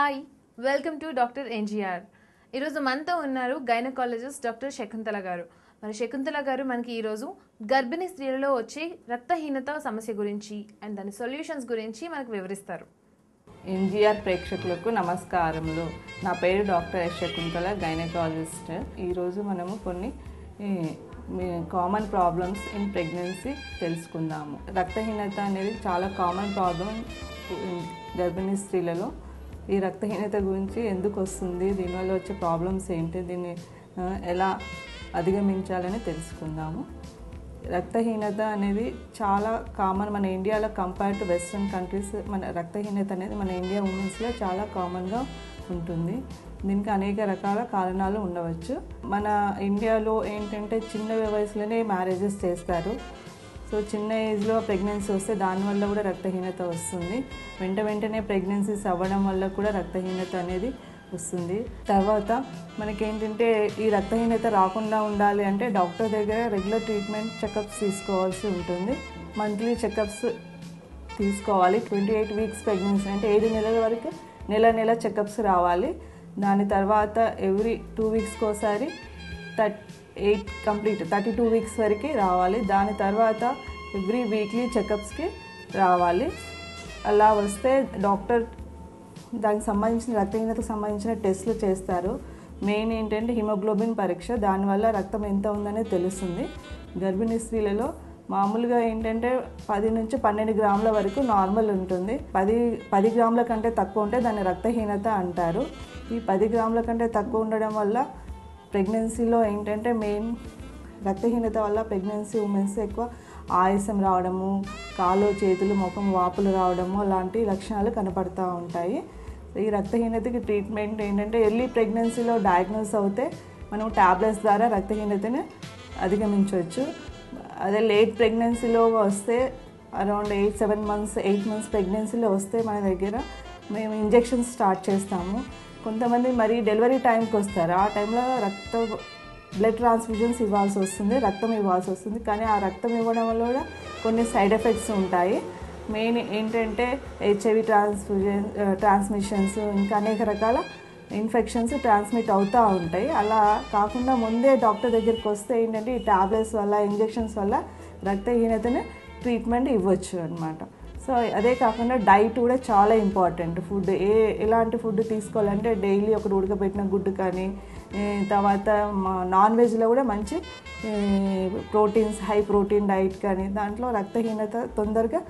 Hi welcome to doctor NGR. ఈరోజు మనతో ఉన్నారు గైనకాలజిస్ట్ డాక్టర్ శకుంతల గారు. మరి శకుంతల గారు మనకి ఈరోజు గర్భిణీ స్త్రీలలో వచ్చే రక్తహీనత సమస్య గురించి అండ్ దాని సొల్యూషన్స్ గురించి మనకు వివరిస్తారు. ఎన్జిఆర్ ప్రేక్షకులకు నమస్కారములు. నా పేరు డాక్టర్ శకుంతల, గైనకాలజిస్ట్. ఈరోజు మనము కొన్ని కామన్ ప్రాబ్లమ్స్ ఇన్ ప్రెగ్నెన్సీ తెలుసుకుందాము. రక్తహీనత అనేది చాలా కామన్ ప్రాబ్లం గర్భిణీ స్త్రీలలో. ఈ రక్తహీనత గురించి ఎందుకు వస్తుంది, దీనివల్ల వచ్చే ప్రాబ్లమ్స్ ఏంటి, దీన్ని ఎలా అధిగమించాలని తెలుసుకుందాము. రక్తహీనత అనేది చాలా కామన్ మన ఇండియాలో కంపేర్ టు వెస్ట్రన్ కంట్రీస్. మన రక్తహీనత అనేది మన ఇండియా ఉమెన్స్లో చాలా కామన్గా ఉంటుంది. దీనికి అనేక రకాల కారణాలు ఉండవచ్చు. మన ఇండియాలో ఏంటంటే చిన్న వయసులోనే మ్యారేజెస్ చేస్తారు. సో చిన్న ఏజ్లో ప్రెగ్నెన్సీ వస్తే దానివల్ల కూడా రక్తహీనత వస్తుంది. వెంటనే ప్రెగ్నెన్సీస్ అవ్వడం వల్ల కూడా రక్తహీనత అనేది వస్తుంది. తర్వాత మనకేంటంటే ఈ రక్తహీనత రాకుండా ఉండాలి అంటే డాక్టర్ దగ్గర రెగ్యులర్ ట్రీట్మెంట్ చెకప్స్ తీసుకోవాల్సి ఉంటుంది. మంత్లీ చెకప్స్ తీసుకోవాలి. 28 వీక్స్ ప్రెగ్నెన్సీ అంటే 7 నెలల వరకు నెల చెకప్స్ రావాలి. దాని తర్వాత ఎవ్రీ 2 వీక్స్కి ఒకసారి 32 వీక్స్ వరకు రావాలి. దాని తర్వాత ఎవ్రీ వీక్లీ చెకప్స్కి రావాలి. అలా వస్తే డాక్టర్ దానికి సంబంధించిన రక్తహీనతకు సంబంధించిన టెస్టులు చేస్తారు. మెయిన్ ఏంటంటే హిమోగ్లోబిన్ పరీక్ష. దానివల్ల రక్తం ఎంత ఉందనేది తెలుస్తుంది. గర్భిణీ స్త్రీలలో మామూలుగా ఏంటంటే 10 నుంచి 12 గ్రాముల వరకు నార్మల్ ఉంటుంది. 10 గ్రాముల కంటే తక్కువ ఉంటే దాన్ని రక్తహీనత అంటారు. ఈ 10 గ్రాముల కంటే తక్కువ ఉండడం వల్ల ప్రెగ్నెన్సీలో ఏంటంటే మెయిన్ రక్తహీనత వల్ల ప్రెగ్నెన్సీ ఉమెన్స్ ఎక్కువ ఆయాసం రావడము, కాళ్ళు చేతులు ముఖం వాపులు రావడము లాంటి లక్షణాలు కనపడుతూ ఉంటాయి. ఈ రక్తహీనతకి ట్రీట్మెంట్ ఏంటంటే ఎర్లీ ప్రెగ్నెన్సీలో డయాగ్నోస్ అవుతే మనం ట్యాబ్లెట్స్ ద్వారా రక్తహీనతని అధిగమించవచ్చు. అదే లేట్ ప్రెగ్నెన్సీలో వస్తే అరౌండ్ 8 మంత్స్ ప్రెగ్నెన్సీలో వస్తే మన దగ్గర మేము ఇంజెక్షన్స్ స్టార్ట్ చేస్తాము. కొంతమంది మరి డెలివరీ టైంకి వస్తారు. ఆ టైంలో బ్లడ్ ట్రాన్స్ఫ్యూజన్స్ ఇవ్వాల్సి వస్తుంది, రక్తం ఇవ్వాల్సి వస్తుంది. కానీ ఆ రక్తం ఇవ్వడం వల్ల కూడా కొన్ని సైడ్ ఎఫెక్ట్స్ ఉంటాయి. మెయిన్ ఏంటంటే HIV ట్రాన్స్మిషన్స్, ఇంకా అనేక రకాల ఇన్ఫెక్షన్స్ ట్రాన్స్మిట్ అవుతూ ఉంటాయి. అలా కాకుండా ముందే డాక్టర్ దగ్గరికి వస్తే ఏంటంటే ఈ ట్యాబ్లెట్స్ వల్ల ఇంజెక్షన్స్ వల్ల రక్తహీనతని ట్రీట్మెంట్ ఇవ్వచ్చు అన్నమాట. సో అదే కాకుండా డైట్ కూడా చాలా ఇంపార్టెంట్. ఫుడ్ ఎలాంటి ఫుడ్ తీసుకోవాలంటే డైలీ ఒకటి ఉడకబెట్టిన గుడ్డు కానీ, తర్వాత నాన్ వెజ్లో కూడా మంచి ప్రోటీన్స్, హై ప్రోటీన్ డైట్ కానీ, దాంట్లో రక్తహీనత తొందరగా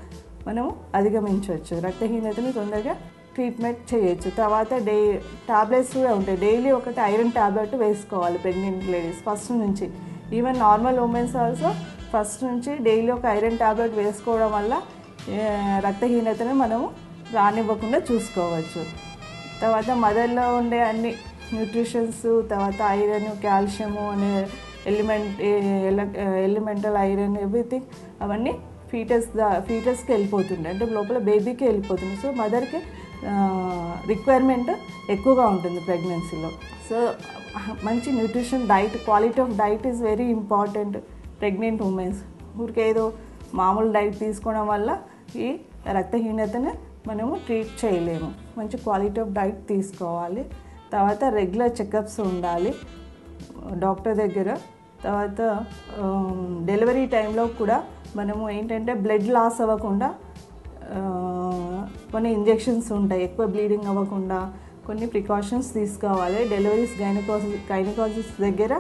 మనము అధిగమించవచ్చు. రక్తహీనతని తొందరగా ట్రీట్మెంట్ చేయొచ్చు. తర్వాత ట్యాబ్లెట్స్ కూడా ఉంటాయి. డైలీ ఒకటి ఐరన్ ట్యాబ్లెట్ వేసుకోవాలి ప్రెగ్నెంట్ లేడీస్ ఫస్ట్ నుంచి. Even normal women's also first నుంచి డైలీ ఒక ఐరన్ ట్యాబ్లెట్ వేసుకోవడం వల్ల రక్తహీనతను మనము రానివ్వకుండా చూసుకోవచ్చు. తర్వాత మదర్లో ఉండే అన్ని న్యూట్రిషన్స్, తర్వాత ఐరన్, కాల్షియము అనే ఎలిమెంటల్ ఐరన్, ఎవ్రీథింగ్ అవన్నీ ఫీటస్కి వెళ్ళిపోతుంది. అంటే లోపల బేబీకి వెళ్ళిపోతుంది. సో మదర్కి రిక్వైర్మెంట్ ఎక్కువగా ఉంటుంది ప్రెగ్నెన్సీలో. సో మంచి nutrition diet, quality of diet is very important pregnant womens. ఊరికే ఏదో మామూలు డైట్ తీసుకోవడం వల్ల ఈ రక్తహీనతను మనము ట్రీట్ చేయలేము. మంచి క్వాలిటీ ఆఫ్ డైట్ తీసుకోవాలి. తర్వాత రెగ్యులర్ చెకప్స్ ఉండాలి డాక్టర్ దగ్గర. తర్వాత డెలివరీ టైంలో కూడా మనము ఏంటంటే బ్లడ్ లాస్ అవ్వకుండా కొన్ని ఇంజెక్షన్స్ ఉంటాయి. ఎక్కువ బ్లీడింగ్ అవ్వకుండా కొన్ని ప్రికాషన్స్ తీసుకోవాలి. డెలివరీస్ గైనకాలజిస్ట్ దగ్గర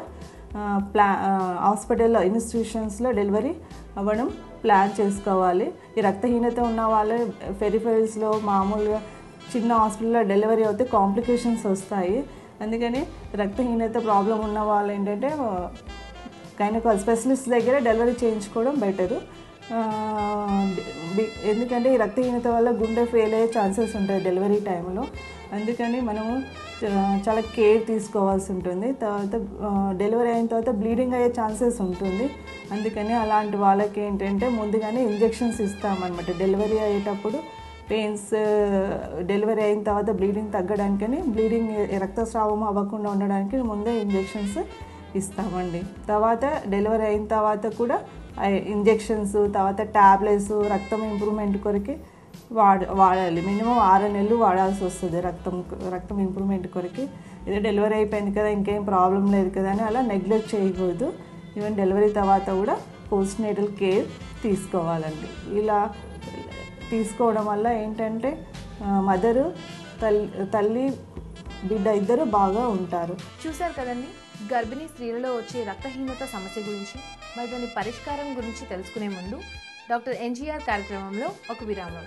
హాస్పిటల్లో, ఇన్స్టిట్యూషన్స్లో డెలివరీ అవ్వడం ప్లాన్ చేసుకోవాలి. ఈ రక్తహీనత ఉన్న వాళ్ళు పెరిఫెరల్స్లో మామూలుగా చిన్న హాస్పిటల్లో డెలివరీ అవుతే కాంప్లికేషన్స్ వస్తాయి. అందుకని రక్తహీనత ప్రాబ్లం ఉన్న వాళ్ళు ఏంటంటే గైనకాలజీ స్పెషలిస్ట్ దగ్గర డెలివరీ చేయించుకోవడం బెటరు. ఎందుకంటే ఈ రక్తహీనత వల్ల గుండె ఫెయిల్ అయ్యే ఛాన్సెస్ ఉంటాయి డెలివరీ టైంలో. అందుకని మనము చాలా కేర్ తీసుకోవాల్సి ఉంటుంది. తర్వాత డెలివరీ అయిన తర్వాత బ్లీడింగ్ అయ్యే ఛాన్సెస్ ఉంటుంది. అందుకని అలాంటి వాళ్ళకి ఏంటంటే ముందుగానే ఇంజెక్షన్స్ ఇస్తామన్నమాట. డెలివరీ అయ్యేటప్పుడు పెయిన్స్, డెలివరీ అయిన తర్వాత బ్లీడింగ్ తగ్గడానికని, బ్లీడింగ్ రక్తస్రావం అవ్వకుండా ఉండడానికి ముందే ఇంజెక్షన్స్ ఇస్తామండి. తర్వాత డెలివరీ అయిన తర్వాత కూడా ఇంజెక్షన్స్, తర్వాత ట్యాబ్లెట్స్, రక్తం ఇంప్రూవ్మెంట్ కొరకు వాడాలి. మినిమం 6 నెలలు వాడాల్సి వస్తుంది రక్తం ఇంప్రూవ్మెంట్ కొరకు. ఇదే డెలివరీ అయిపోయింది కదా, ఇంకేం ప్రాబ్లం లేదు కదా అని అలా నెగ్లెక్ట్ చేయకూడదు. ఈవెన్ డెలివరీ తర్వాత కూడా పోస్ట్ నేటల్ కేర్ తీసుకోవాలండి. ఇలా తీసుకోవడం వల్ల ఏంటంటే మదరు తల్లి బిడ్డ ఇద్దరు బాగా ఉంటారు. చూశారు కదండి, గర్భిణీ స్త్రీలలో వచ్చే రక్తహీనత సమస్య గురించి, మరి దాని పరిష్కారం గురించి తెలుసుకునే ముందు డాక్టర్ ఎన్జీఆర్ కార్యక్రమంలో ఒక విరామం.